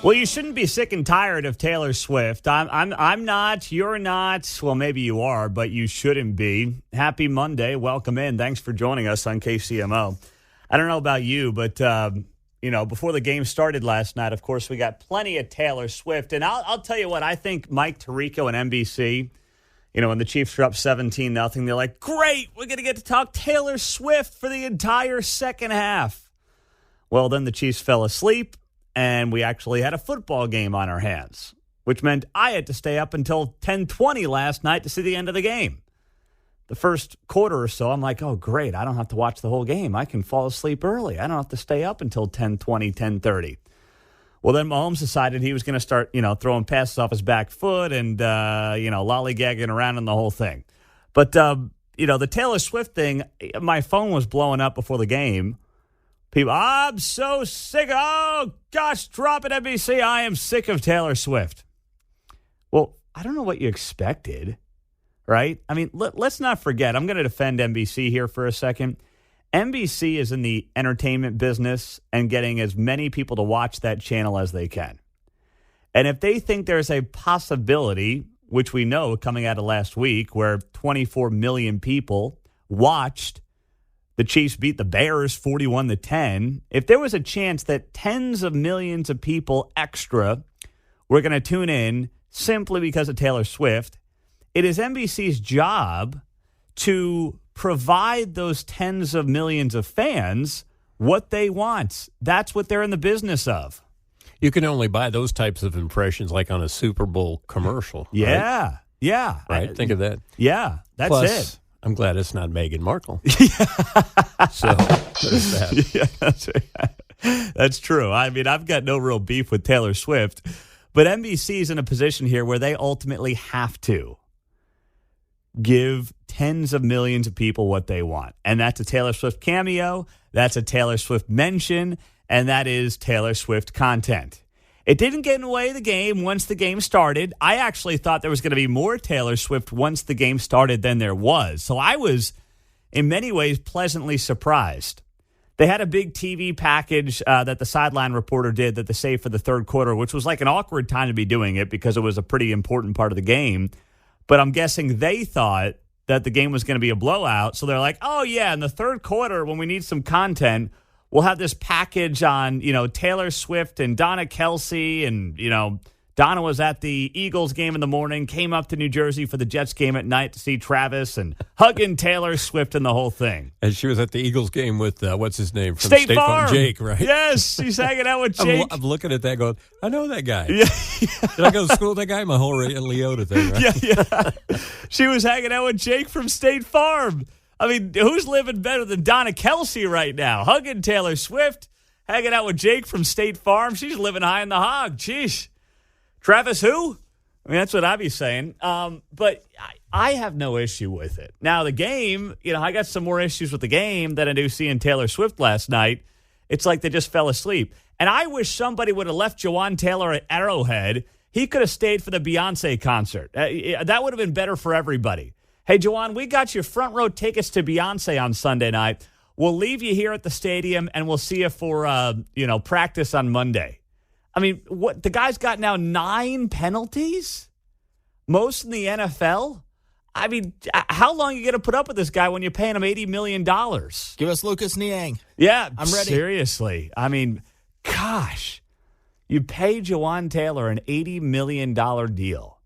Well, you shouldn't be sick and tired of Taylor Swift. I'm not. You're not. Well, maybe you are, but you shouldn't be. Happy Monday. Welcome in. Thanks for joining us on KCMO. I don't know about you, but before the game started last night, of course, we got plenty of Taylor Swift, and I'll tell you what. I think Mike Tirico and NBC, when the Chiefs were up 17-0, they're like, "Great, we're going to get to talk Taylor Swift for the entire second half." Well, then the Chiefs fell asleep. And we actually had a football game on our hands, which meant I had to stay up until 10:20 last night to see the end of the game. The first quarter or so, I'm like, oh, great. I don't have to watch the whole game. I can fall asleep early. I don't have to stay up until 10:20, 10:30. Well, then Mahomes decided he was going to start, throwing passes off his back foot and, lollygagging around and the whole thing. But, the Taylor Swift thing, my phone was blowing up before the game. People, I'm so sick. Oh, gosh, drop it, NBC. I am sick of Taylor Swift. Well, I don't know what you expected, right? I mean, let's not forget. I'm going to defend NBC here for a second. NBC is in the entertainment business and getting as many people to watch that channel as they can. And if they think there's a possibility, which we know coming out of last week, where 24 million people watched the Chiefs beat the Bears 41-10. If there was a chance that tens of millions of people extra were going to tune in simply because of Taylor Swift, it is NBC's job to provide those tens of millions of fans what they want. That's what they're in the business of. You can only buy those types of impressions like on a Super Bowl commercial. Yeah, right? Yeah. Right? Think of that. Yeah, that's Plus, it. I'm glad it's not Meghan Markle. So there's that. Yeah, that's true. I mean, I've got no real beef with Taylor Swift, but NBC is in a position here where they ultimately have to give tens of millions of people what they want. And that's a Taylor Swift cameo, that's a Taylor Swift mention, and that is Taylor Swift content. It didn't get in the way of the game once the game started. I actually thought there was going to be more Taylor Swift once the game started than there was. So I was, in many ways, pleasantly surprised. They had a big TV package that the sideline reporter did that they saved for the third quarter, which was like an awkward time to be doing it because it was a pretty important part of the game. But I'm guessing they thought that the game was going to be a blowout. So they're like, oh, yeah, in the third quarter when we need some content, we'll have this package on, Taylor Swift and Donna Kelsey. And, Donna was at the Eagles game in the morning, came up to New Jersey for the Jets game at night to see Travis and hugging Taylor Swift and the whole thing. And she was at the Eagles game with, what's his name? From State Farm. Jake, right? Yes, she's hanging out with Jake. I'm looking at that going, I know that guy. Yeah. Did I go to school with that guy? My whole Leota thing, right? Yeah. She was hanging out with Jake from State Farm. I mean, who's living better than Donna Kelsey right now? Hugging Taylor Swift, hanging out with Jake from State Farm. She's living high in the hog. Jeez. Travis who? I mean, that's what I'd be saying. But I have no issue with it. Now, the game, I got some more issues with the game than I do seeing Taylor Swift last night. It's like they just fell asleep. And I wish somebody would have left Jawan Taylor at Arrowhead. He could have stayed for the Beyonce concert. That would have been better for everybody. Hey, Jawan, we got you front row tickets to Beyonce on Sunday night. We'll leave you here at the stadium, and we'll see you for, practice on Monday. I mean, what the guy's got now 9 penalties? Most in the NFL? I mean, how long are you going to put up with this guy when you're paying him $80 million? Give us Lucas Niang. Yeah, I'm ready. Seriously. I mean, gosh. You pay Jawan Taylor an $80 million deal,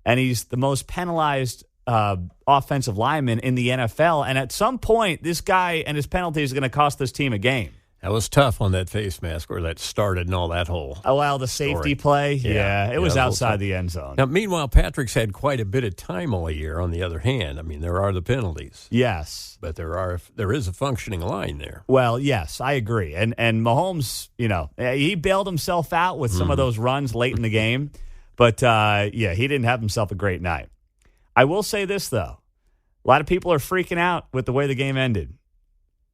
and he's the most penalized offensive lineman in the NFL. And at some point, this guy and his penalty is going to cost this team a game. That was tough on that face mask where that started and all that whole Oh, well, the safety play? Yeah, it was outside the end zone. Now, meanwhile, Patrick's had quite a bit of time all year on the other hand. I mean, there are the penalties. Yes. But there is a functioning line there. Well, yes, I agree. And Mahomes, he bailed himself out with some of those runs late in the game. But, he didn't have himself a great night. I will say this, though. A lot of people are freaking out with the way the game ended.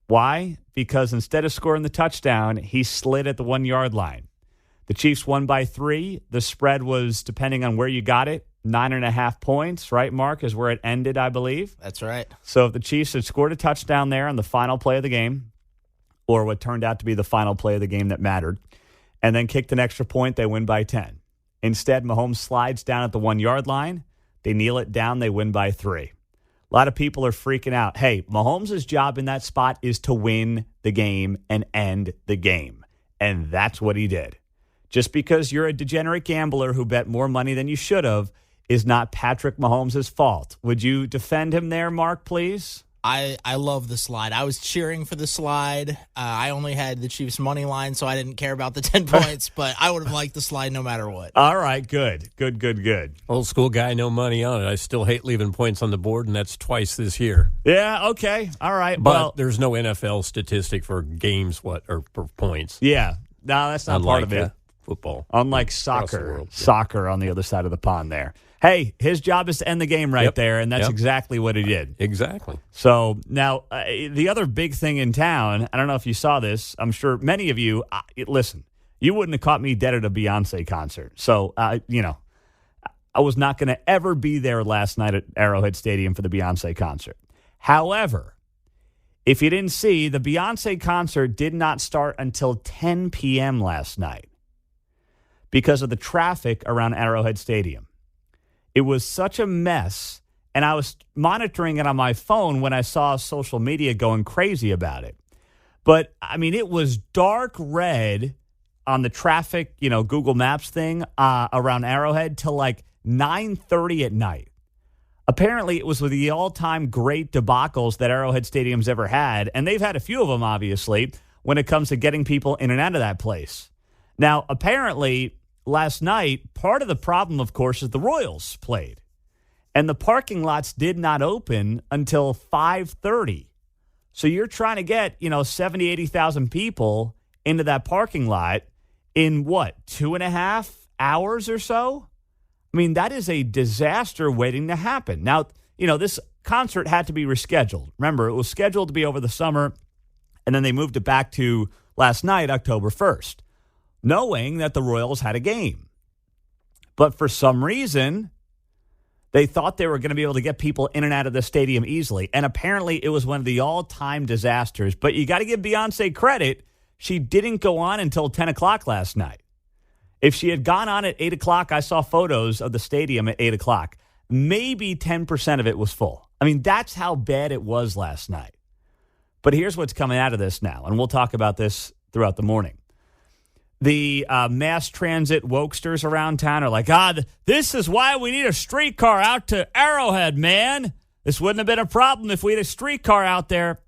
Why? Because instead of scoring the touchdown, he slid at the 1-yard line. The Chiefs won by 3. The spread was, depending on where you got it, 9.5 points, right, Mark, is where it ended, I believe. That's right. So if the Chiefs had scored a touchdown there on the final play of the game, or what turned out to be the final play of the game that mattered, and then kicked an extra point, they win by 10. Instead, Mahomes slides down at the 1-yard line. They kneel it down. They win by 3. A lot of people are freaking out. Hey, Mahomes' job in that spot is to win the game and end the game. And that's what he did. Just because you're a degenerate gambler who bet more money than you should have is not Patrick Mahomes' fault. Would you defend him there, Mark, please? I love the slide. I was cheering for the slide. I only had the Chiefs money line, so I didn't care about the 10 points, but I would have liked the slide no matter what. All right, good. Good. Old school guy, no money on it. I still hate leaving points on the board, and that's twice this year. Yeah, okay. All right. But well, there's no NFL statistic for games or for points. Yeah. No, that's not part of it. Football. Unlike soccer on the other side of the pond there. Hey, his job is to end the game right there, and that's exactly what he did. Exactly. So now the other big thing in town, I don't know if you saw this. I'm sure many of you, listen, you wouldn't have caught me dead at a Beyonce concert. So, I was not going to ever be there last night at Arrowhead Stadium for the Beyonce concert. However, if you didn't see, the Beyonce concert did not start until 10 p.m. last night because of the traffic around Arrowhead Stadium. It was such a mess, and I was monitoring it on my phone when I saw social media going crazy about it. But, I mean, it was dark red on the traffic, Google Maps thing around Arrowhead till like 9:30 at night. Apparently, it was with the all-time great debacles that Arrowhead Stadium's ever had, and they've had a few of them, obviously, when it comes to getting people in and out of that place. Now, apparently, last night, part of the problem, of course, is the Royals played. And the parking lots did not open until 5:30. So you're trying to get, 70, 80,000 people into that parking lot in, 2.5 hours or so? I mean, that is a disaster waiting to happen. Now, this concert had to be rescheduled. Remember, it was scheduled to be over the summer, and then they moved it back to last night, October 1st. Knowing that the Royals had a game. But for some reason, they thought they were going to be able to get people in and out of the stadium easily. And apparently it was one of the all-time disasters. But you got to give Beyonce credit. She didn't go on until 10 o'clock last night. If she had gone on at 8 o'clock, I saw photos of the stadium at 8 o'clock. Maybe 10% of it was full. I mean, that's how bad it was last night. But here's what's coming out of this now. And we'll talk about this throughout the morning. The mass transit wokesters around town are like, this is why we need a streetcar out to Arrowhead, man. This wouldn't have been a problem if we had a streetcar out there.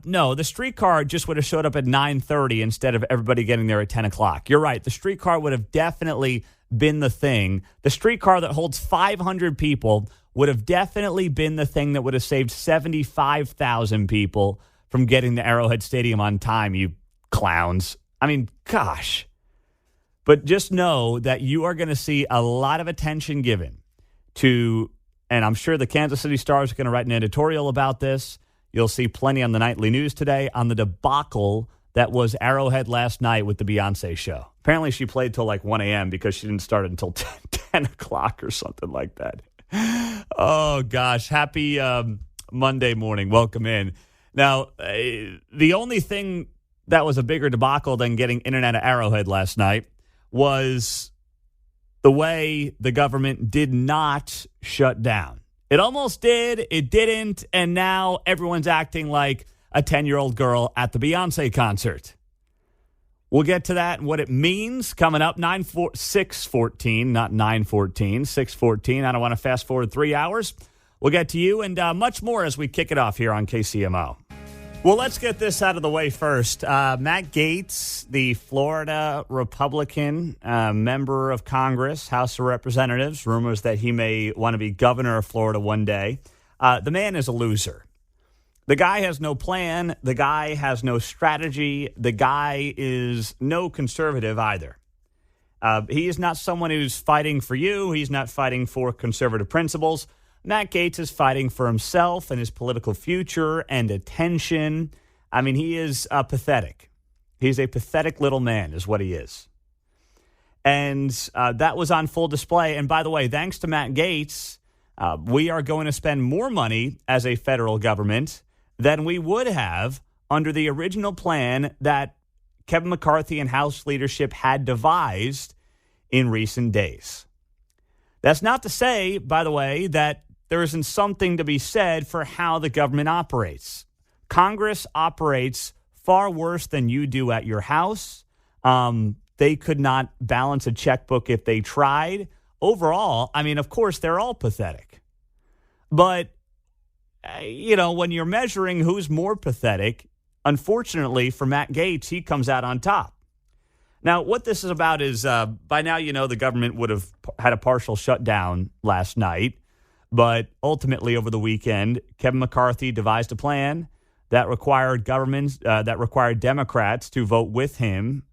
No, the streetcar just would have showed up at 9:30 instead of everybody getting there at 10 o'clock. You're right. The streetcar would have definitely been the thing. The streetcar that holds 500 people would have definitely been the thing that would have saved 75,000 people from getting to Arrowhead Stadium on time, you clowns. I mean, gosh. But just know that you are going to see a lot of attention given to, and I'm sure the Kansas City Star is going to write an editorial about this. You'll see plenty on the nightly news today on the debacle that was Arrowhead last night with the Beyonce show. Apparently she played till like 1 a.m. because she didn't start until 10 o'clock or something like that. Oh, gosh. Happy Monday morning. Welcome in. Now, the only thing that was a bigger debacle than getting in and out of Arrowhead last night was the way the government did not shut down. It almost did, it didn't, and now everyone's acting like a 10-year-old girl at the Beyonce concert. We'll get to that and what it means coming up 6:14, not 9:14, 6:14. I don't want to fast forward 3 hours. We'll get to you and much more as we kick it off here on KCMO. Well, let's get this out of the way first. Matt Gaetz, the Florida Republican member of Congress, House of Representatives, rumors that he may want to be governor of Florida one day. The man is a loser. The guy has no plan. The guy has no strategy. The guy is no conservative either. He is not someone who's fighting for you. He's not fighting for conservative principles. Matt Gaetz is fighting for himself and his political future and attention. I mean, he is pathetic. He's a pathetic little man is what he is. And that was on full display. And by the way, thanks to Matt Gaetz, we are going to spend more money as a federal government than we would have under the original plan that Kevin McCarthy and House leadership had devised in recent days. That's not to say, by the way, that there isn't something to be said for how the government operates. Congress operates far worse than you do at your house. They could not balance a checkbook if they tried. Overall, I mean, of course, they're all pathetic. But, when you're measuring who's more pathetic, unfortunately for Matt Gaetz, he comes out on top. Now, what this is about is, by now, the government would have had a partial shutdown last night. But ultimately, over the weekend, Kevin McCarthy devised a plan that required Democrats to vote with him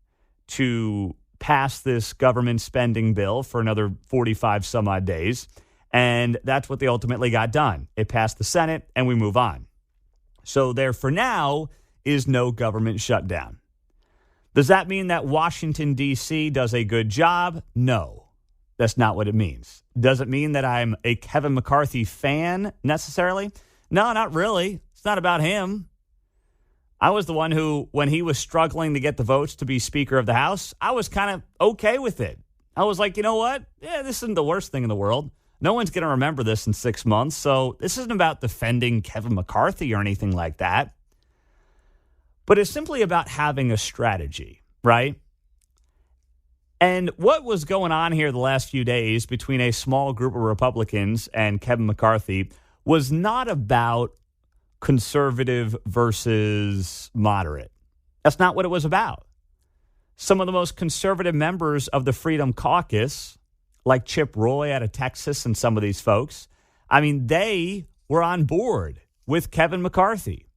to pass this government spending bill for another 45 some odd days. And that's what they ultimately got done. It passed the Senate, and we move on. So there, for now, is no government shutdown. Does that mean that Washington, D.C. does a good job? No, that's not what it means. Does it mean that I'm a Kevin McCarthy fan necessarily? No, not really. It's not about him. I was the one who, when he was struggling to get the votes to be Speaker of the House, I was kind of okay with it. I was like, you know what? Yeah, this isn't the worst thing in the world. No one's going to remember this in 6 months. So this isn't about defending Kevin McCarthy or anything like that. But it's simply about having a strategy, right? And what was going on here the last few days between a small group of Republicans and Kevin McCarthy was not about conservative versus moderate. That's not what it was about. Some of the most conservative members of the Freedom Caucus, like Chip Roy out of Texas and some of these folks, I mean, they were on board with Kevin McCarthy.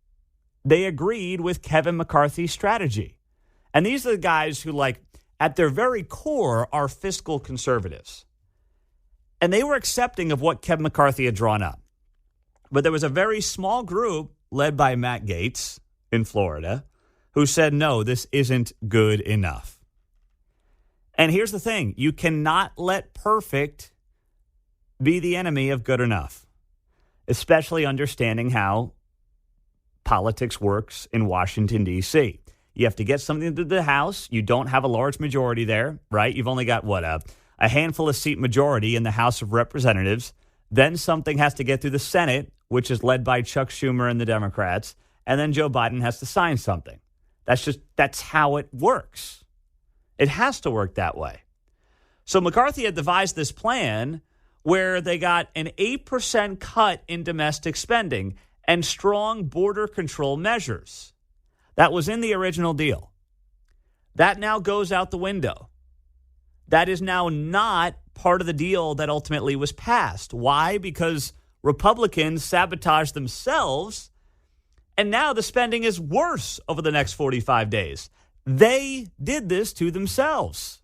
They agreed with Kevin McCarthy's strategy. And these are the guys who, at their very core, are fiscal conservatives. And they were accepting of what Kevin McCarthy had drawn up. But there was a very small group led by Matt Gaetz in Florida who said, no, this isn't good enough. And here's the thing. You cannot let perfect be the enemy of good enough, especially understanding how politics works in Washington, D.C. You have to get something to the House. You don't have a large majority there, right? You've only got, a handful of seat majority in the House of Representatives. Then something has to get through the Senate, which is led by Chuck Schumer and the Democrats. And then Joe Biden has to sign something. That's how it works. It has to work that way. So McCarthy had devised this plan where they got an 8% cut in domestic spending and strong border control measures. That was in the original deal. That now goes out the window. That is now not part of the deal that ultimately was passed. Why? Because Republicans sabotaged themselves, and now the spending is worse over the next 45 days. They did this to themselves.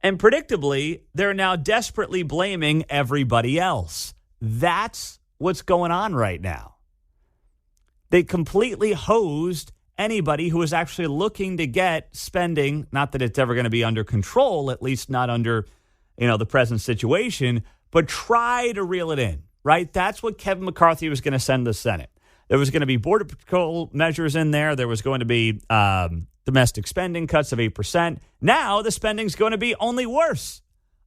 And predictably, they're now desperately blaming everybody else. That's what's going on right now. They completely hosed anybody who is actually looking to get spending, not that it's ever going to be under control, at least not under, the present situation, but try to reel it in, right? That's what Kevin McCarthy was going to send the Senate. There was going to be border patrol measures in there. There was going to be domestic spending cuts of 8%. Now the spending's going to be only worse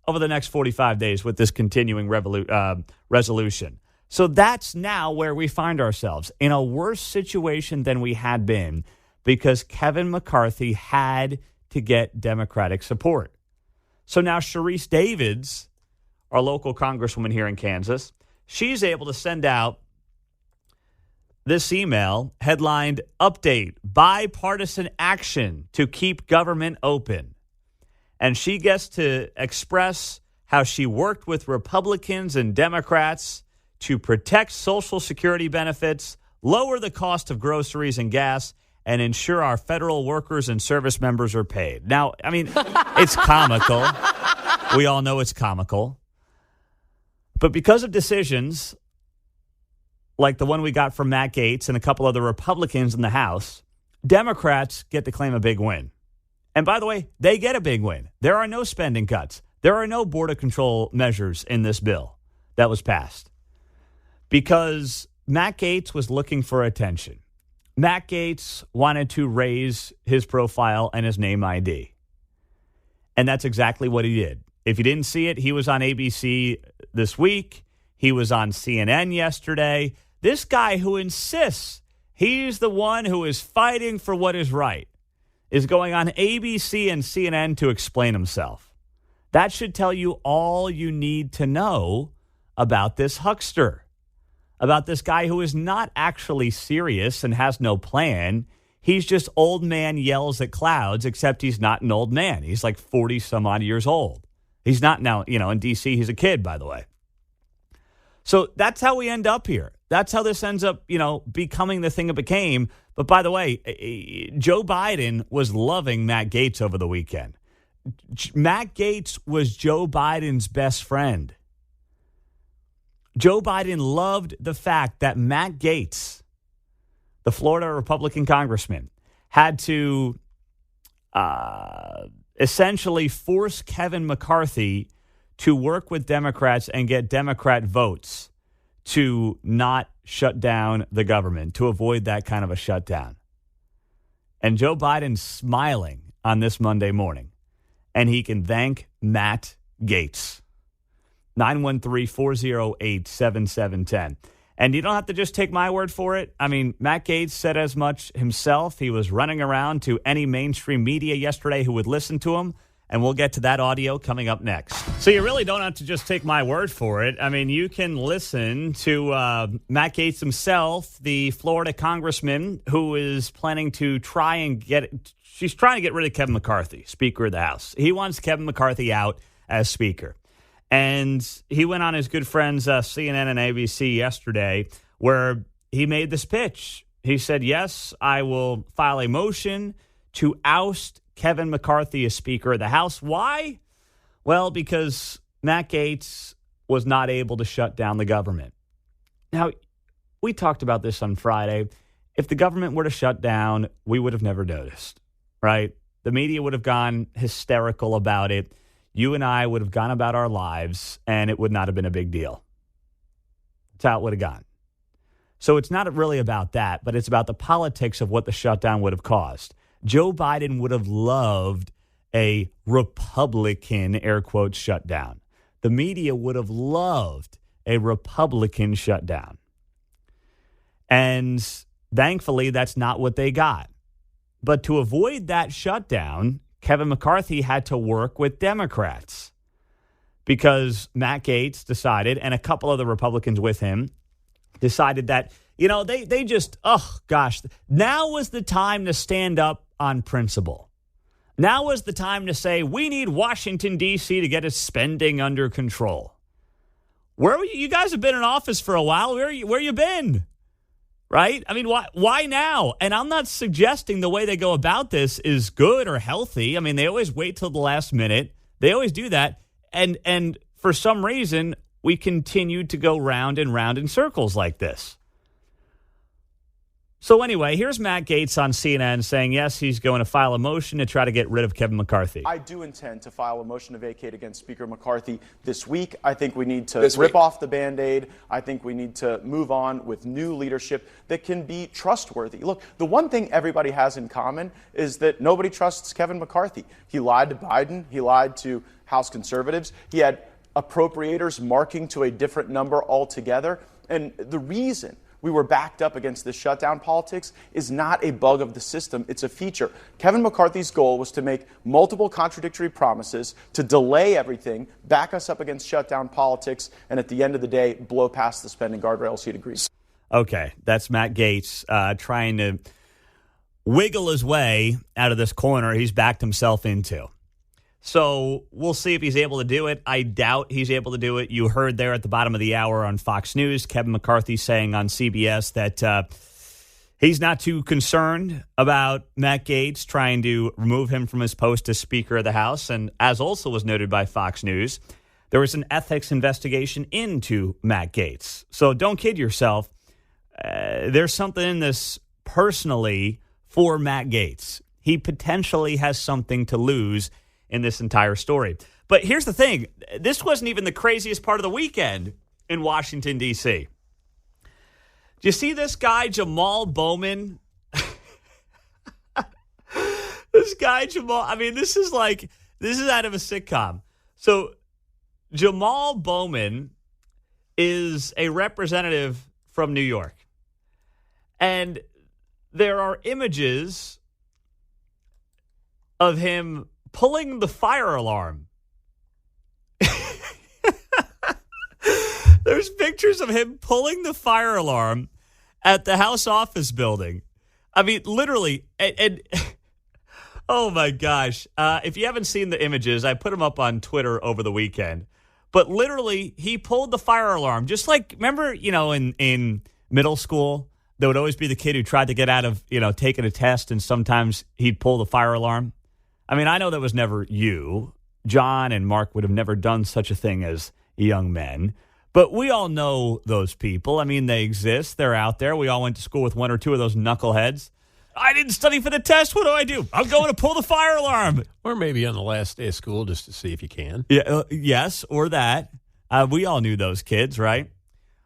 over the next 45 days with this continuing resolution. So that's now where we find ourselves, in a worse situation than we had been, because Kevin McCarthy had to get Democratic support. So now Sharice Davids, our local congresswoman here in Kansas, she's able to send out this email headlined, "Update, Bipartisan Action to Keep Government Open." And she gets to express how she worked with Republicans and Democrats to protect Social Security benefits, lower the cost of groceries and gas, and ensure our federal workers and service members are paid. Now, I mean, it's comical. We all know it's comical. But because of decisions like the one we got from Matt Gaetz and a couple other Republicans in the House, Democrats get to claim a big win. And by the way, they get a big win. There are no spending cuts. There are no border control measures in this bill that was passed, because Matt Gaetz was looking for attention. Matt Gaetz wanted to raise his profile and his name ID. And that's exactly what he did. If you didn't see it, he was on ABC this week. He was on CNN yesterday. This guy who insists he's the one who is fighting for what is right is going on ABC and CNN to explain himself. That should tell you all you need to know about this huckster, about this guy who is not actually serious and has no plan. He's just old man yells at clouds, except he's not an old man. He's like 40 some odd years old. He's not now, in D.C., he's a kid, by the way. So that's how we end up here. That's how this ends up, becoming the thing it became. But by the way, Joe Biden was loving Matt Gaetz over the weekend. Matt Gaetz was Joe Biden's best friend. Joe Biden loved the fact that Matt Gaetz, the Florida Republican congressman, had to essentially force Kevin McCarthy to work with Democrats and get Democrat votes to not shut down the government, to avoid that kind of a shutdown. And Joe Biden's smiling on this Monday morning, and he can thank Matt Gaetz. 913-408-7710. And you don't have to just take my word for it. I mean, Matt Gaetz said as much himself. He was running around to any mainstream media yesterday who would listen to him. And we'll get to that audio coming up next. So you really don't have to just take my word for it. I mean, you can listen to Matt Gaetz himself, the Florida congressman who is planning to she's trying to get rid of Kevin McCarthy, Speaker of the House. He wants Kevin McCarthy out as Speaker. And he went on his good friends CNN and ABC yesterday where he made this pitch. He said, yes, I will file a motion to oust Kevin McCarthy as Speaker of the House. Why? Well, because Matt Gaetz was not able to shut down the government. Now, we talked about this on Friday. If the government were to shut down, we would have never noticed, right? The media would have gone hysterical about it. You and I would have gone about our lives, and it would not have been a big deal. That's how it would have gone. So it's not really about that, but it's about the politics of what the shutdown would have caused. Joe Biden would have loved a Republican, air quotes, shutdown. The media would have loved a Republican shutdown. And thankfully, that's not what they got. But to avoid that shutdown, Kevin McCarthy had to work with Democrats because Matt Gaetz decided, and a couple of the Republicans with him, decided that, they just, now was the time to stand up on principle. Now was the time to say, we need Washington, D.C. to get its spending under control. Where were you? You guys have been in office for a while. Where you been? Right? I mean, why now? And I'm not suggesting the way they go about this is good or healthy. I mean, they always wait till the last minute. They always do that. And for some reason, we continue to go round and round in circles like this. So anyway, here's Matt Gaetz on CNN saying, yes, he's going to file a motion to try to get rid of Kevin McCarthy. I do intend to file a motion to vacate against Speaker McCarthy this week. I think we need to rip off the Band-Aid. I think we need to move on with new leadership that can be trustworthy. Look, the one thing everybody has in common is that nobody trusts Kevin McCarthy. He lied to Biden. He lied to House conservatives. He had appropriators marking to a different number altogether. And the reason we were backed up against this shutdown politics is not a bug of the system. It's a feature. Kevin McCarthy's goal was to make multiple contradictory promises, to delay everything, back us up against shutdown politics, and at the end of the day, blow past the spending guardrails he'd agreed. Okay, that's Matt Gaetz trying to wiggle his way out of this corner he's backed himself into. So we'll see if he's able to do it. I doubt he's able to do it. You heard there at the bottom of the hour on Fox News, Kevin McCarthy saying on CBS that he's not too concerned about Matt Gaetz trying to remove him from his post as Speaker of the House. And as also was noted by Fox News, there was an ethics investigation into Matt Gaetz. So don't kid yourself. There's something in this personally for Matt Gaetz. He potentially has something to lose in this entire story. But here's the thing. This wasn't even the craziest part of the weekend in Washington, D.C. Do you see this guy, Jamal Bowman? This guy, Jamal, I mean, this is out of a sitcom. So Jamal Bowman is a representative from New York. And there are images of him pulling the fire alarm. There's pictures of him pulling the fire alarm at the House office building. I mean, literally, and oh my gosh. If you haven't seen the images, I put them up on Twitter over the weekend. But literally, he pulled the fire alarm. Just like, remember, in middle school, there would always be the kid who tried to get out of, taking a test, and sometimes he'd pull the fire alarm. I mean, I know that was never you. John and Mark would have never done such a thing as young men. But we all know those people. I mean, they exist. They're out there. We all went to school with one or two of those knuckleheads. I didn't study for the test. What do I do? I'm going to pull the fire alarm. Or maybe on the last day of school just to see if you can. Yeah, yes, or that. We all knew those kids, right?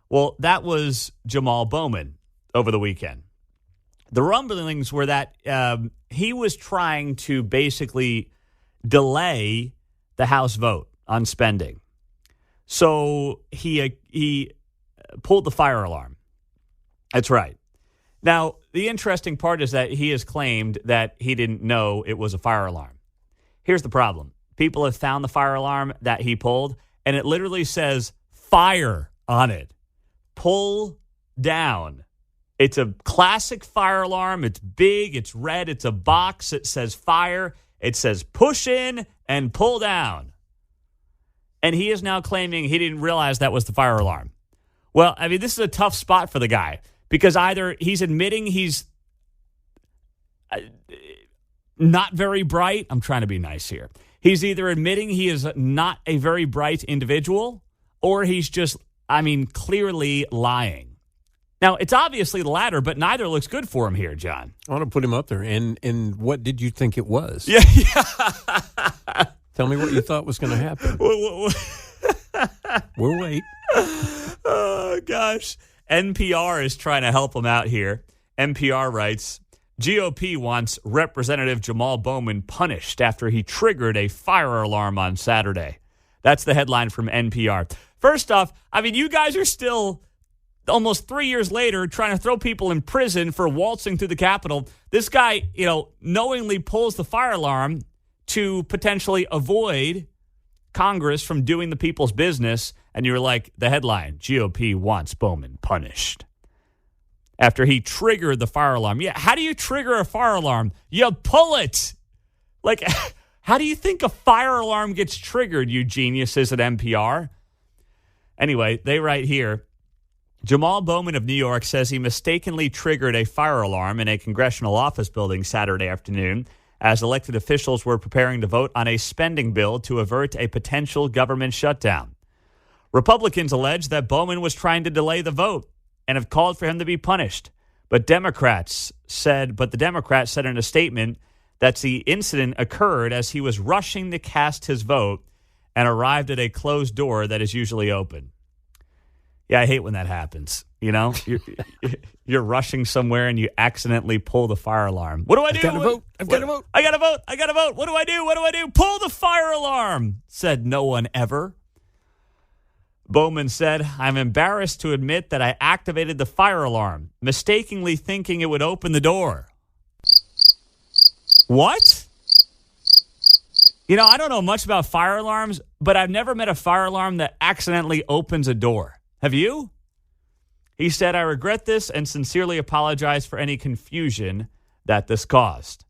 Well, that was Jamal Bowman over the weekend. The rumblings were that he was trying to basically delay the House vote on spending. So he pulled the fire alarm. That's right. Now, the interesting part is that he has claimed that he didn't know it was a fire alarm. Here's the problem. People have found the fire alarm that he pulled, and it literally says fire on it. Pull down. It's a classic fire alarm. It's big. It's red. It's a box. It says fire. It says push in and pull down. And he is now claiming he didn't realize that was the fire alarm. Well, I mean, this is a tough spot for the guy because either he's admitting he's not very bright. I'm trying to be nice here. He's either admitting he is not a very bright individual or he's just, clearly lying. Now, it's obviously the latter, but neither looks good for him here, John. I want to put him up there. And what did you think it was? Yeah. Tell me what you thought was going to happen. We'll wait. Oh, gosh. NPR is trying to help him out here. NPR writes, GOP wants Representative Jamal Bowman punished after he triggered a fire alarm on Saturday. That's the headline from NPR. First off, you guys are still almost 3 years later trying to throw people in prison for waltzing through the Capitol. This guy, knowingly pulls the fire alarm to potentially avoid Congress from doing the people's business. And you're like, the headline, GOP wants Bowman punished. After he triggered the fire alarm. Yeah, how do you trigger a fire alarm? You pull it. Like, how do you think a fire alarm gets triggered, you geniuses at NPR? Anyway, they write here, Jamal Bowman of New York says he mistakenly triggered a fire alarm in a congressional office building Saturday afternoon as elected officials were preparing to vote on a spending bill to avert a potential government shutdown. Republicans allege that Bowman was trying to delay the vote and have called for him to be punished. But the Democrats said in a statement that the incident occurred as he was rushing to cast his vote and arrived at a closed door that is usually open. Yeah, I hate when that happens. You're rushing somewhere and you accidentally pull the fire alarm. What do I do? I've got to vote. I got to vote. What do I do? Pull the fire alarm, said no one ever. Bowman said, I'm embarrassed to admit that I activated the fire alarm, mistakenly thinking it would open the door. What? I don't know much about fire alarms, but I've never met a fire alarm that accidentally opens a door. Have you? He said, I regret this and sincerely apologize for any confusion that this caused.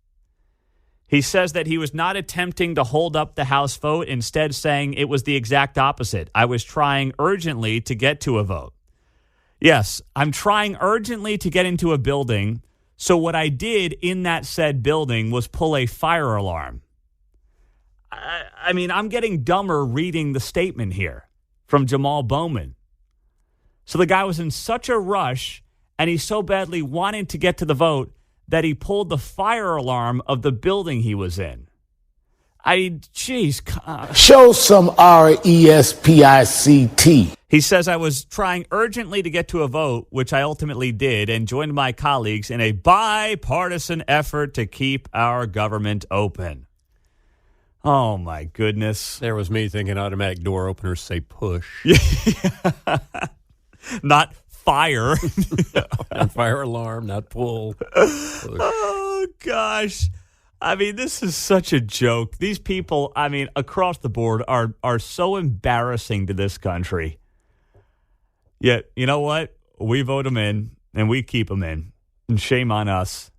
He says that he was not attempting to hold up the House vote, instead saying it was the exact opposite. I was trying urgently to get to a vote. Yes, I'm trying urgently to get into a building, so what I did in that said building was pull a fire alarm. I'm getting dumber reading the statement here from Jamal Bowman. So the guy was in such a rush, and he so badly wanted to get to the vote that he pulled the fire alarm of the building he was in. Show some RESPICT. He says, I was trying urgently to get to a vote, which I ultimately did, and joined my colleagues in a bipartisan effort to keep our government open. Oh, my goodness. There was me thinking automatic door openers say push. Not fire. Not fire alarm, not pull. Push. Oh, gosh. I mean, this is such a joke. These people, I mean, across the board are so embarrassing to this country. Yet, you know what? We vote them in, and we keep them in. And shame on us.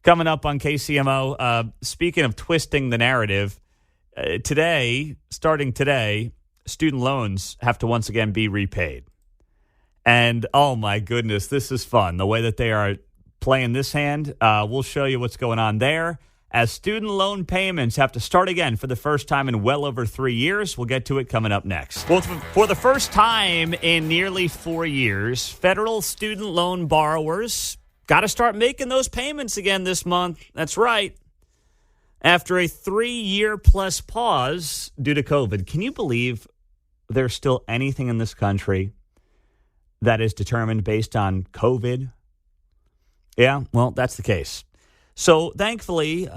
Coming up on KCMO, speaking of twisting the narrative, starting today, student loans have to once again be repaid. And, oh, my goodness, this is fun. The way that they are playing this hand, we'll show you what's going on there. As student loan payments have to start again for the first time in well over 3 years. We'll get to it coming up next. Well, for the first time in nearly 4 years, federal student loan borrowers got to start making those payments again this month. That's right. After a 3-year-plus pause due to COVID, can you believe there's still anything in this country that is determined based on COVID? Yeah, well, that's the case. So thankfully,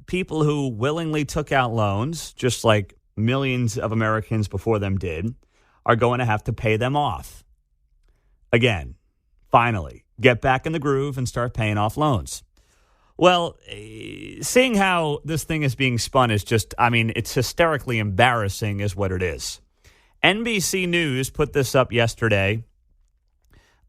people who willingly took out loans, just like millions of Americans before them did, are going to have to pay them off. Again, finally, get back in the groove and start paying off loans. Well, seeing how this thing is being spun is just, I mean, it's hysterically embarrassing is what it is. NBC News put this up yesterday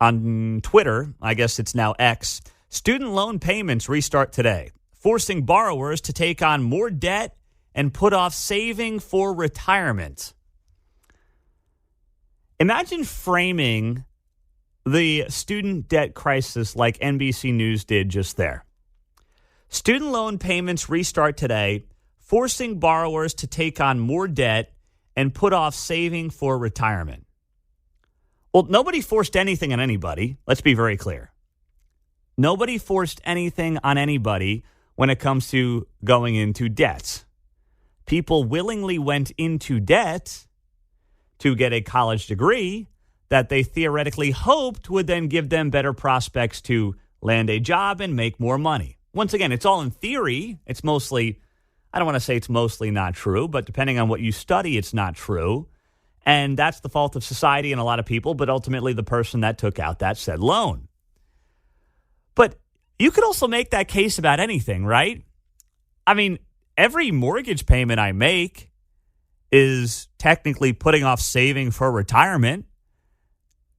on Twitter. I guess it's now X. Student loan payments restart today, forcing borrowers to take on more debt and put off saving for retirement. Imagine framing the student debt crisis like NBC News did just there. Student loan payments restart today, forcing borrowers to take on more debt and put off saving for retirement. Well, nobody forced anything on anybody. Let's be very clear. Nobody forced anything on anybody when it comes to going into debt. People willingly went into debt to get a college degree that they theoretically hoped would then give them better prospects to land a job and make more money. Once again, it's all in theory. It's mostly, I don't want to say it's mostly not true, but depending on what you study, it's not true. And that's the fault of society and a lot of people, but ultimately the person that took out that said loan. But you could also make that case about anything, right? I mean, every mortgage payment I make is technically putting off saving for retirement.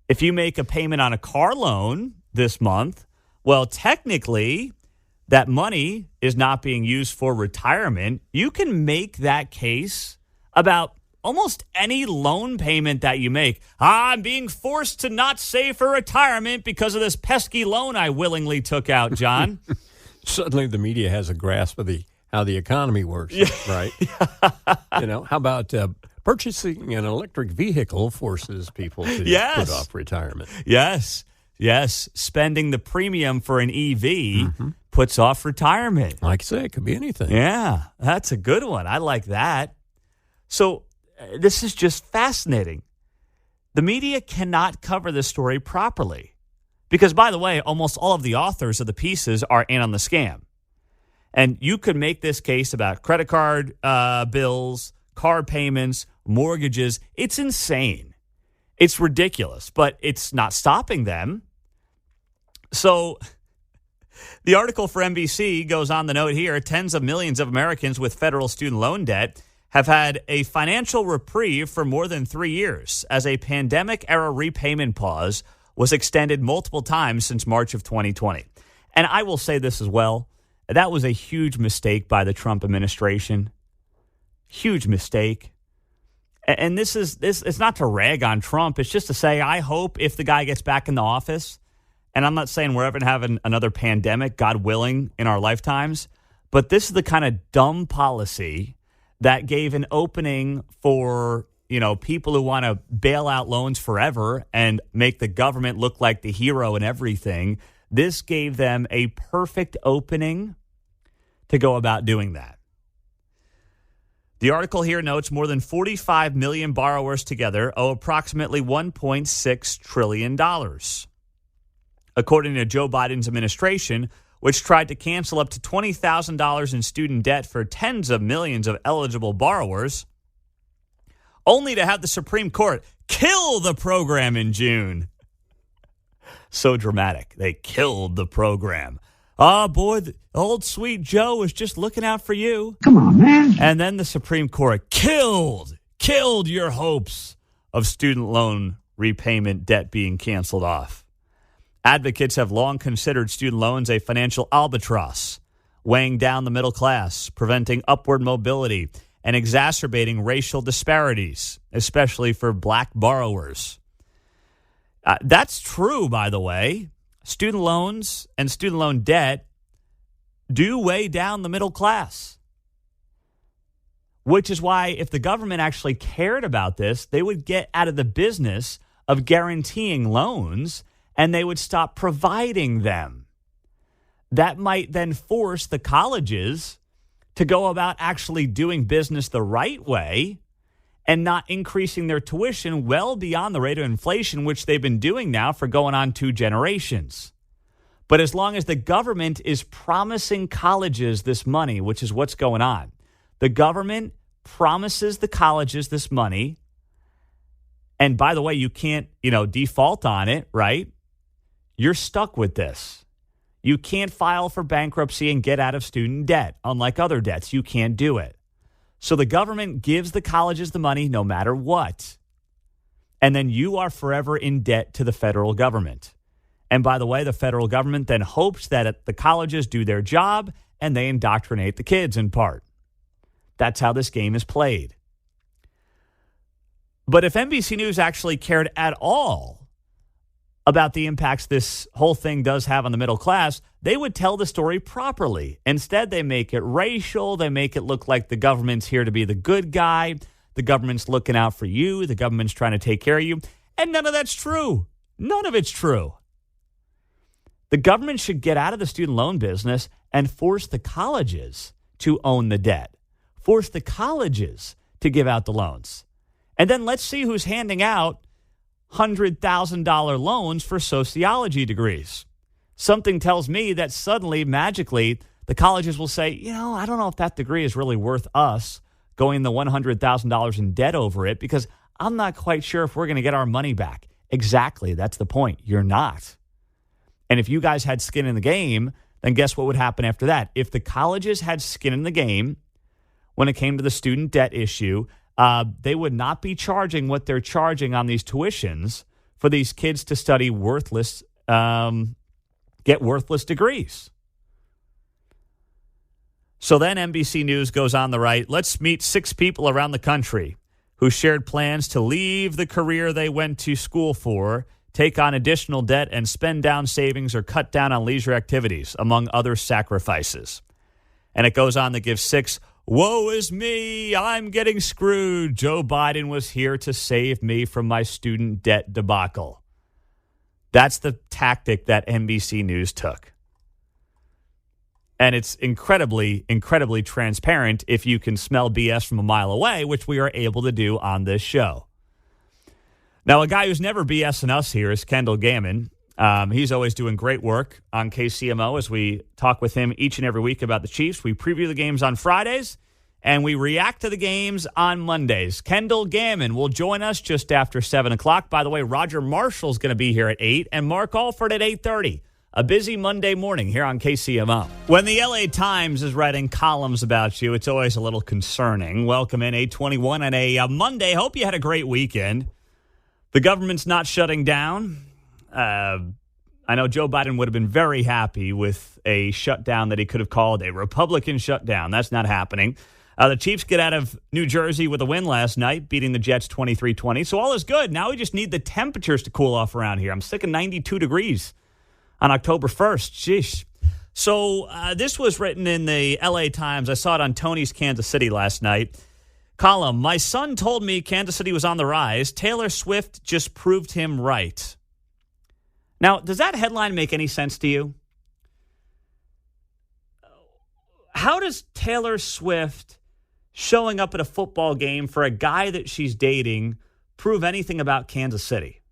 If you make a payment on a car loan this month, well, technically that money is not being used for retirement. You can make that case about almost any loan payment that you make. I'm being forced to not save for retirement because of this pesky loan I willingly took out, John. Suddenly the media has a grasp of how the economy works, right? You know, how about purchasing an electric vehicle forces people to put off retirement? Yes. Spending the premium for an EV puts off retirement. Like I say, it could be anything. Yeah, that's a good one. I like that. So this is just fascinating. The media cannot cover this story properly because, by the way, almost all of the authors of the pieces are in on the scam. And you could make this case about credit card bills, car payments, mortgages. It's insane. It's ridiculous, but it's not stopping them. So the article for NBC goes on the note here, tens of millions of Americans with federal student loan debt have had a financial reprieve for more than 3 years as a pandemic-era repayment pause was extended multiple times since March of 2020. And I will say this as well. That was a huge mistake by the Trump administration. Huge mistake. And this it's not to rag on Trump. It's just to say, I hope if the guy gets back in the office, and I'm not saying we're ever going to have another pandemic, God willing, in our lifetimes, but this is the kind of dumb policy that gave an opening for, you know, people who want to bail out loans forever and make the government look like the hero and everything. This gave them a perfect opening to go about doing that. The article here notes more than 45 million borrowers together owe approximately $1.6 trillion. According to Joe Biden's administration, which tried to cancel up to $20,000 in student debt for tens of millions of eligible borrowers, only to have the Supreme Court kill the program in June. So dramatic. They killed the program. Oh, boy, the old sweet Joe was just looking out for you. Come on, man. And then the Supreme Court killed your hopes of student loan repayment debt being canceled off. Advocates have long considered student loans a financial albatross, weighing down the middle class, preventing upward mobility, and exacerbating racial disparities, especially for black borrowers. That's true, by the way. Student loans and student loan debt do weigh down the middle class, which is why if the government actually cared about this, they would get out of the business of guaranteeing loans and they would stop providing them. That might then force the colleges to go about actually doing business the right way and not increasing their tuition well beyond the rate of inflation, which they've been doing now for going on 2 generations. But as long as the government is promising colleges this money, which is what's going on, the government promises the colleges this money. And by the way, you can't, default on it, right? You're stuck with this. You can't file for bankruptcy and get out of student debt. Unlike other debts, you can't do it. So the government gives the colleges the money no matter what. And then you are forever in debt to the federal government. And by the way, the federal government then hopes that the colleges do their job and they indoctrinate the kids in part. That's how this game is played. But if NBC News actually cared at all about the impacts this whole thing does have on the middle class, they would tell the story properly. Instead, they make it racial. They make it look like the government's here to be the good guy. The government's looking out for you. The government's trying to take care of you. And none of that's true. None of it's true. The government should get out of the student loan business and force the colleges to own the debt. Force the colleges to give out the loans. And then let's see who's handing out $100,000 loans for sociology degrees. Something tells me that suddenly, magically, the colleges will say, I don't know if that degree is really worth us going the $100,000 in debt over it because I'm not quite sure if we're going to get our money back. Exactly. That's the point. You're not. And if you guys had skin in the game, then guess what would happen after that? If the colleges had skin in the game when it came to the student debt issue, they would not be charging what they're charging on these tuitions for these kids to study worthless, get worthless degrees. So then NBC News goes on the right. Let's meet 6 people around the country who shared plans to leave the career they went to school for, take on additional debt, and spend down savings or cut down on leisure activities, among other sacrifices. And it goes on to give 6, woe is me, I'm getting screwed. Joe Biden was here to save me from my student debt debacle. That's the tactic that NBC News took. And it's incredibly, incredibly transparent if you can smell BS from a mile away, which we are able to do on this show. Now, a guy who's never BSing us here is Kendall Gammon. He's always doing great work on KCMO as we talk with him each and every week about the Chiefs. We preview the games on Fridays, and we react to the games on Mondays. Kendall Gammon will join us just after 7 o'clock. By the way, Roger Marshall's going to be here at 8, and Mark Alford at 8:30. A busy Monday morning here on KCMO. When the LA Times is writing columns about you, it's always a little concerning. Welcome in 8:21 on a Monday. Hope you had a great weekend. The government's not shutting down. I know Joe Biden would have been very happy with a shutdown that he could have called a Republican shutdown. That's not happening. The Chiefs get out of New Jersey with a win last night, beating the Jets 23-20. So all is good. Now we just need the temperatures to cool off around here. I'm sick of 92 degrees on October 1st. Sheesh. So this was written in the LA Times. I saw it on Tony's Kansas City last night. Column, my son told me Kansas City was on the rise. Taylor Swift just proved him right. Now, does that headline make any sense to you? How does Taylor Swift showing up at a football game for a guy that she's dating prove anything about Kansas City?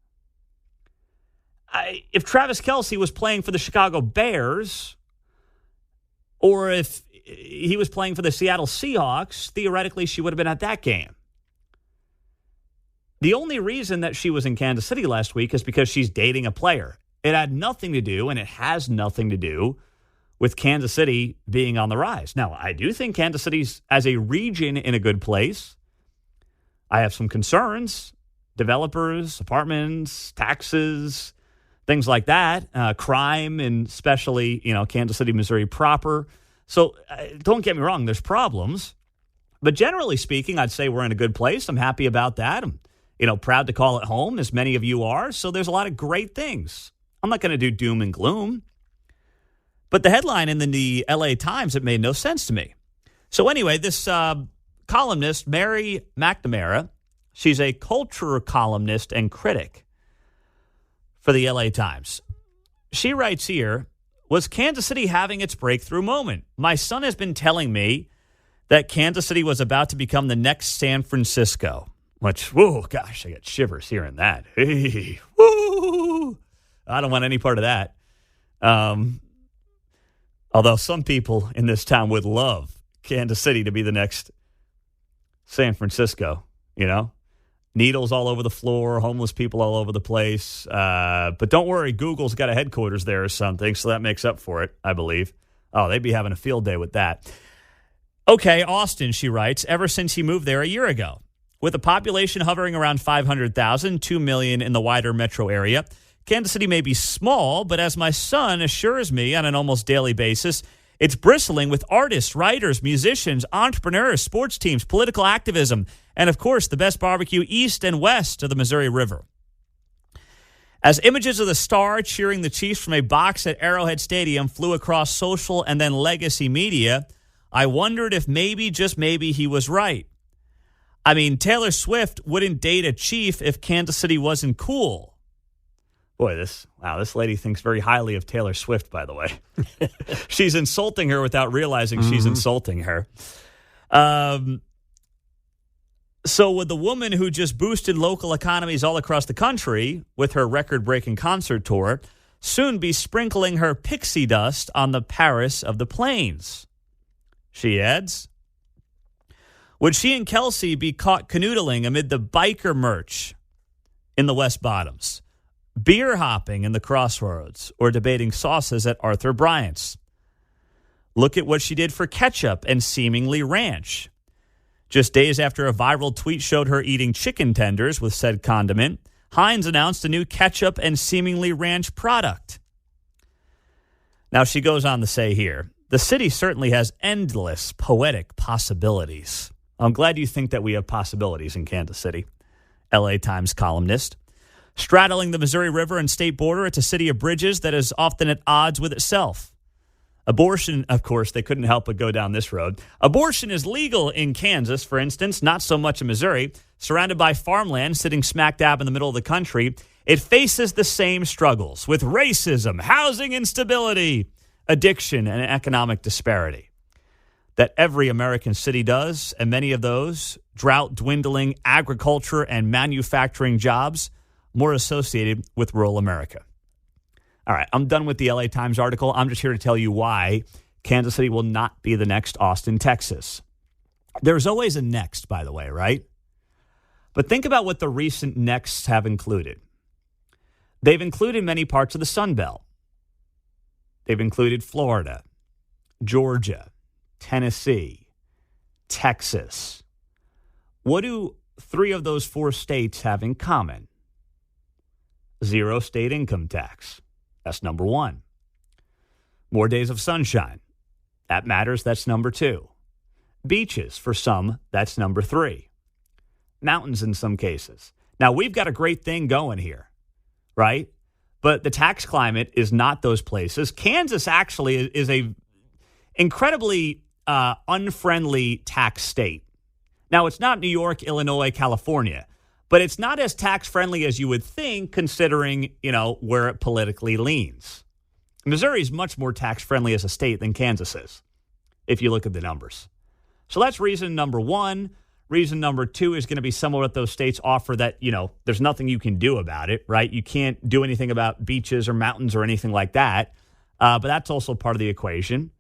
If Travis Kelce was playing for the Chicago Bears, or if he was playing for the Seattle Seahawks, theoretically she would have been at that game. The only reason that she was in Kansas City last week is because she's dating a player. It had nothing to do, and it has nothing to do, with Kansas City being on the rise. Now, I do think Kansas City's, as a region, in a good place. I have some concerns. Developers, apartments, taxes, things like that. Crime, and especially, Kansas City, Missouri proper. So don't get me wrong, there's problems. But generally speaking, I'd say we're in a good place. I'm happy about that. I'm, proud to call it home, as many of you are. So there's a lot of great things. I'm not going to do doom and gloom. But the headline in the LA Times, it made no sense to me. So anyway, this columnist, Mary McNamara, she's a culture columnist and critic for the LA Times. She writes here, was Kansas City having its breakthrough moment? My son has been telling me that Kansas City was about to become the next San Francisco. Which, whoa, gosh, I get shivers hearing that. Hey, woo! I don't want any part of that. Although some people in this town would love Kansas City to be the next San Francisco, Needles all over the floor, homeless people all over the place. But don't worry, Google's got a headquarters there or something, so that makes up for it, I believe. Oh, they'd be having a field day with that. Okay, Austin, she writes, ever since he moved there a year ago. With a population hovering around 500,000, 2 million in the wider metro area, Kansas City may be small, but as my son assures me on an almost daily basis, it's bristling with artists, writers, musicians, entrepreneurs, sports teams, political activism, and, of course, the best barbecue east and west of the Missouri River. As images of the star cheering the Chiefs from a box at Arrowhead Stadium flew across social and then legacy media, I wondered if maybe, just maybe, he was right. I mean, Taylor Swift wouldn't date a Chief if Kansas City wasn't cool. Boy, this lady thinks very highly of Taylor Swift, by the way. She's insulting her without realizing she's insulting her. So would the woman who just boosted local economies all across the country with her record-breaking concert tour soon be sprinkling her pixie dust on the Paris of the Plains? She adds, would she and Kelce be caught canoodling amid the biker merch in the West Bottoms, beer hopping in the Crossroads, or debating sauces at Arthur Bryant's? Look at what she did for ketchup and seemingly ranch. Just days after a viral tweet showed her eating chicken tenders with said condiment, Heinz announced a new ketchup and seemingly ranch product. Now, she goes on to say here, the city certainly has endless poetic possibilities. I'm glad you think that we have possibilities in Kansas City. LA Times columnist. Straddling the Missouri River and state border, it's a city of bridges that is often at odds with itself. Abortion, of course, they couldn't help but go down this road. Abortion is legal in Kansas, for instance, not so much in Missouri. Surrounded by farmland, sitting smack dab in the middle of the country, it faces the same struggles with racism, housing instability, addiction, and economic disparity that every American city does, and many of those, drought, dwindling, agriculture, and manufacturing jobs, more associated with rural America. All right, I'm done with the LA Times article. I'm just here to tell you why Kansas City will not be the next Austin, Texas. There's always a next, by the way, right? But think about what the recent nexts have included. They've included many parts of the Sun Belt. They've included Florida, Georgia, Tennessee, Texas. What do 3 of those 4 states have in common? 0 state income tax. That's number 1. More days of sunshine. That matters. That's number 2. Beaches, for some, that's number 3. Mountains in some cases. Now, we've got a great thing going here, right? But the tax climate is not those places. Kansas actually is a incredibly unfriendly tax state. Now, it's not New York, Illinois, California, but it's not as tax-friendly as you would think, considering, where it politically leans. Missouri is much more tax-friendly as a state than Kansas is, if you look at the numbers. So that's reason number one. Reason number two is going to be some of what those states offer that, there's nothing you can do about it, right? You can't do anything about beaches or mountains or anything like that. But that's also part of the equation.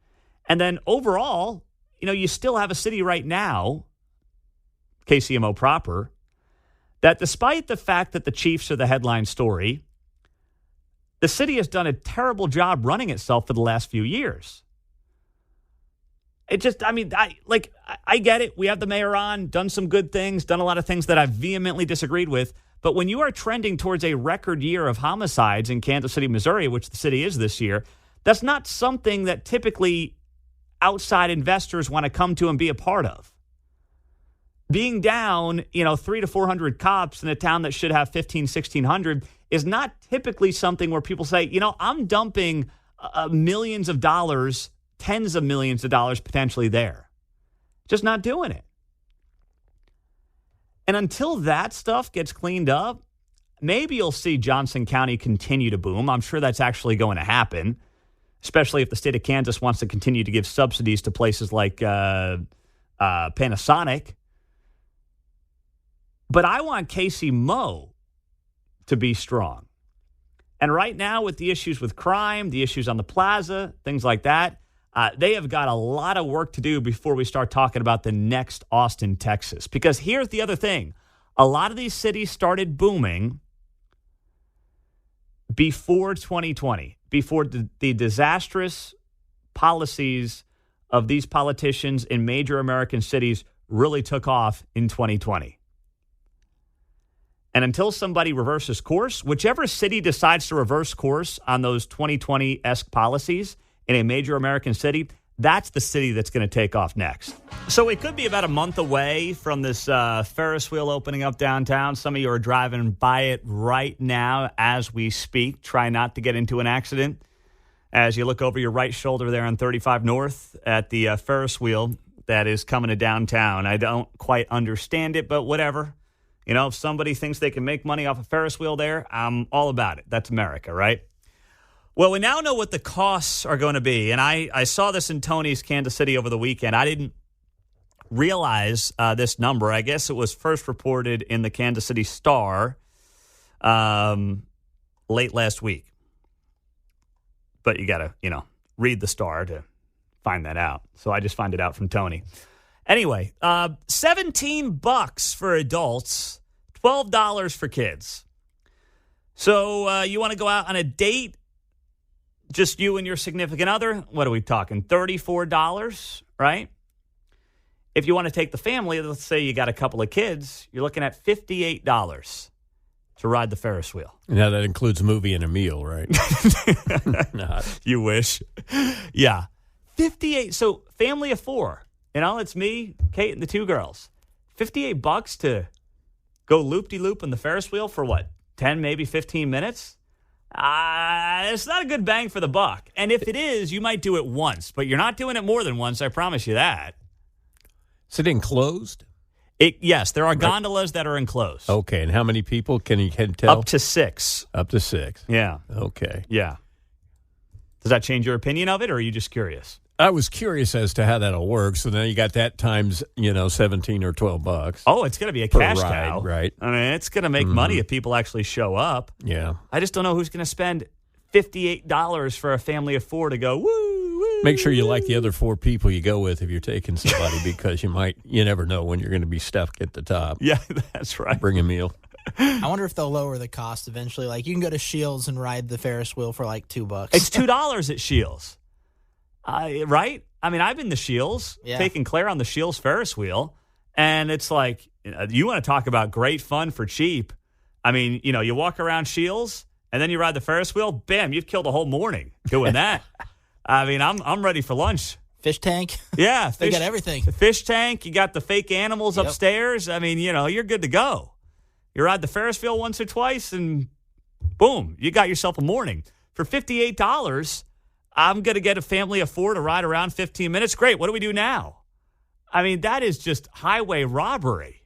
And then overall, you still have a city right now, KCMO proper, that despite the fact that the Chiefs are the headline story, the city has done a terrible job running itself for the last few years. It just, I get it. We have the mayor on, done some good things, done a lot of things that I vehemently disagreed with. But when you are trending towards a record year of homicides in Kansas City, Missouri, which the city is this year, that's not something that typically outside investors want to come to and be a part of. Being down, 300 to 400 cops in a town that should have 1,600 is not typically something where people say, I'm dumping millions of dollars, tens of millions of dollars potentially there. Just not doing it. And until that stuff gets cleaned up, maybe you'll see Johnson County continue to boom. I'm sure that's actually going to happen, especially if the state of Kansas wants to continue to give subsidies to places like Panasonic. But I want KCMO to be strong. And right now with the issues with crime, the issues on the plaza, things like that, they have got a lot of work to do before we start talking about the next Austin, Texas. Because here's the other thing. A lot of these cities started booming before 2020, before the disastrous policies of these politicians in major American cities really took off in 2020. And until somebody reverses course, whichever city decides to reverse course on those 2020-esque policies in a major American city, that's the city that's going to take off next. So it could be about a month away from this Ferris wheel opening up downtown. Some of you are driving by it right now as we speak. Try not to get into an accident. As you look over your right shoulder there on 35 North at the Ferris wheel that is coming to downtown. I don't quite understand it, but whatever. If somebody thinks they can make money off a Ferris wheel there, I'm all about it. That's America, right? Well, we now know what the costs are going to be. And I saw this in Tony's Kansas City over the weekend. I didn't realize this number. I guess it was first reported in the Kansas City Star late last week. But you got to, read the Star to find that out. So I just find it out from Tony. Anyway, $17 for adults, $12 for kids. So you want to go out on a date, just you and your significant other? What are we talking, $34, right? If you want to take the family, let's say you got a couple of kids, you're looking at $58 to ride the Ferris wheel. Now, that includes a movie and a meal, right? Not. You wish. Yeah. $58. So family of four. It's me, Kate, and the two girls. $58 to go loop-de-loop on the Ferris wheel for what, 10, maybe 15 minutes? It's not a good bang for the buck. And if it is, you might do it once, but you're not doing it more than once, I promise you that. Is it enclosed? Yes, there are gondolas that are enclosed. Okay, and how many people can you tell? Up to 6. Up to 6. Yeah. Okay. Yeah. Does that change your opinion of it, or are you just curious? I was curious as to how that'll work. So now you got that times, $17 or $12. Oh, it's going to be a cash cow. Right. I mean, it's going to make money if people actually show up. Yeah. I just don't know who's going to spend $58 for a family of four to go, woo, woo. Make sure you like the other 4 people you go with if you're taking somebody because you never know when you're going to be stuck at the top. Yeah, that's right. Bring a meal. I wonder if they'll lower the cost eventually. Like, you can go to Shields and ride the Ferris wheel for like $2. It's $2 at Shields. Right? I mean, I've been to Shields, taking Claire on the Shields Ferris wheel, and it's like, you want to talk about great fun for cheap. I mean, you walk around Shields, and then you ride the Ferris wheel, bam, you've killed a whole morning doing that. I mean, I'm ready for lunch. Fish tank. Yeah. They got everything. The fish tank, you got the fake animals upstairs. I mean, you're good to go. You ride the Ferris wheel once or twice, and boom, you got yourself a morning. For $58, I'm going to get a family of 4 to ride around 15 minutes. Great. What do we do now? I mean, that is just highway robbery.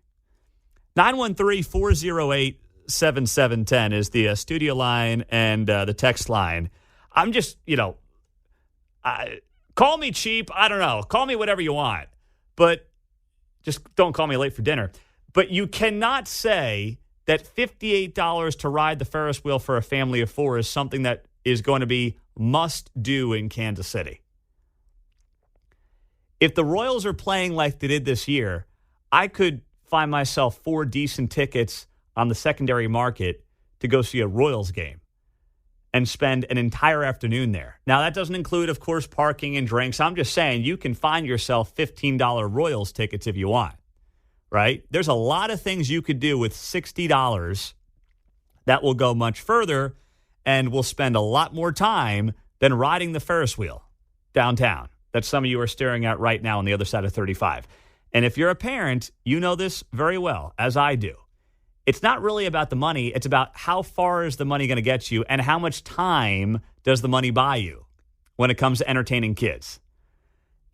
913-408-7710 is the studio line and the text line. I'm just, call me cheap. I don't know. Call me whatever you want. But just don't call me late for dinner. But you cannot say that $58 to ride the Ferris wheel for a family of 4 is something that is going to be must do in Kansas City. If the Royals are playing like they did this year, I could find myself 4 decent tickets on the secondary market to go see a Royals game and spend an entire afternoon there. Now, that doesn't include, of course, parking and drinks. I'm just saying you can find yourself $15 Royals tickets if you want, right? There's a lot of things you could do with $60 that will go much further and will spend a lot more time than riding the Ferris wheel downtown that some of you are staring at right now on the other side of 35. And if you're a parent, you know this very well, as I do. It's not really about the money. It's about how far is the money going to get you and how much time does the money buy you when it comes to entertaining kids.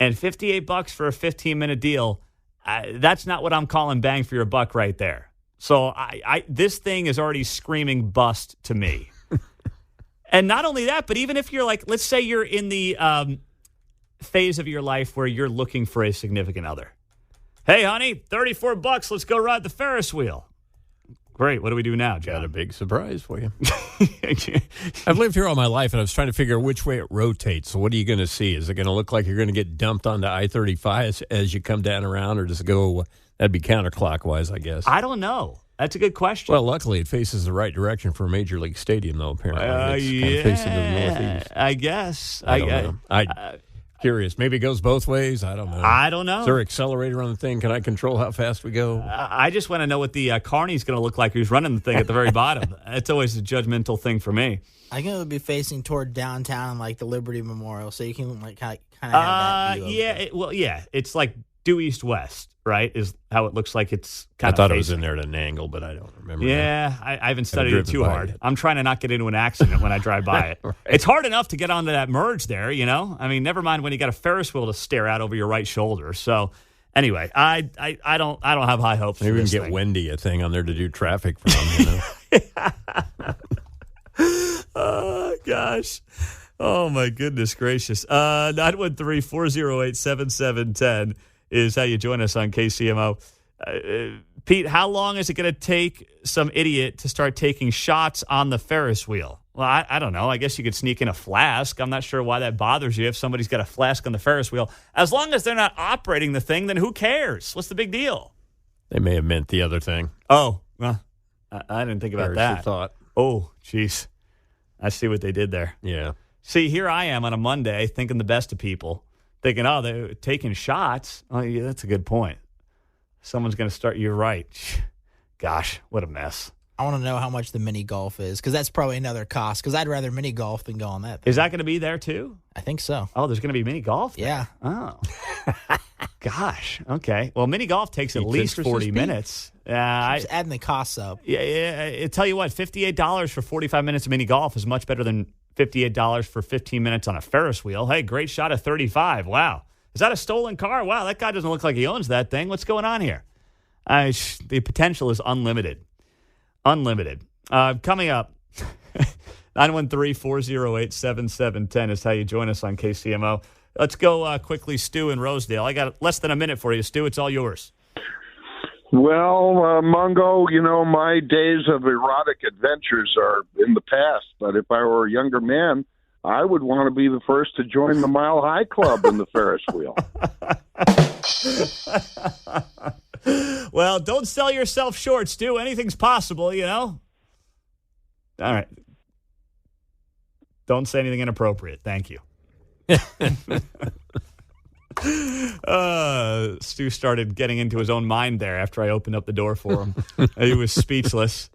And $58 for a 15-minute deal, that's not what I'm calling bang for your buck right there. So this thing is already screaming bust to me. And not only that, but even if you're like, let's say you're in the phase of your life where you're looking for a significant other. Hey, honey, $34, let's go ride the Ferris wheel. Great. What do we do now, John? Got a big surprise for you. I've lived here all my life, and I was trying to figure out which way it rotates. So what are you going to see? Is it going to look like you're going to get dumped onto I-35 as you come down around, or does it go, that'd be counterclockwise, I guess? I don't know. That's a good question. Well, luckily, it faces the right direction for a major league stadium, though, apparently. It's kind of facing to the northeast. I guess. I don't know. Curious. Maybe it goes both ways. I don't know. I don't know. Is there an accelerator on the thing? Can I control how fast we go? I just want to know what the Carney's going to look like who's running the thing at the very bottom. It's always a judgmental thing for me. I think it would be facing toward downtown, like the Liberty Memorial, so you can like kind of have that view. It's like due east-west, right, is how it looks like it's kind of I thought facing. it was in there at an angle, but I don't remember. Yeah, I haven't studied it too hard. It. I'm trying to not get into an accident when I drive by it. Right. It's hard enough to get onto that merge there, you know? I mean, never mind when you got a Ferris wheel to stare at over your right shoulder. So, anyway, I don't have high hopes for this. Maybe we can get Wendy a thing on there to do traffic from, you know? Oh, gosh. Oh, my goodness gracious. 913-408-7710 is how you join us on KCMO. Pete, how long is it going to take some idiot to start taking shots on the Ferris wheel? Well, I don't know. I guess you could sneak in a flask. I'm not sure why that bothers you if somebody's got a flask on the Ferris wheel. As long as they're not operating the thing, then who cares? What's the big deal? They may have meant the other thing. Oh, well, I didn't think about that. Thought. Oh, jeez. I see what they did there. Yeah. See, here I am on a Monday thinking the best of people, thinking, oh, they're taking shots. Oh, yeah, that's a good point. Someone's going to start. You're right. Gosh, what a mess. I want to know how much the mini golf is, because that's probably another cost, because I'd rather mini golf than go on that thing. Is that going to be there too? I think so. Oh, there's going to be mini golf there? Yeah. Oh. Gosh. Okay. Well, mini golf takes at least 40 minutes. Just adding the costs up. Yeah. I tell you what, $58 for 45 minutes of mini golf is much better than $58 for 15 minutes on a Ferris wheel. Hey, great shot of 35. Wow. Is that a stolen car? Wow, that guy doesn't look like he owns that thing. What's going on here? The potential is unlimited. Unlimited. Coming up, 913-408-7710 is how you join us on KCMO. Let's go quickly, Stu in Rosedale. I got less than a minute for you, Stu. It's all yours. Well, Mungo, you know, my days of erotic adventures are in the past, but if I were a younger man, I would want to be the first to join the Mile High Club in the Ferris wheel. Well, don't sell yourself short, Stu. Anything's possible, you know? All right. Don't say anything inappropriate. Thank you. Stu started getting into his own mind there after I opened up the door for him. He was speechless.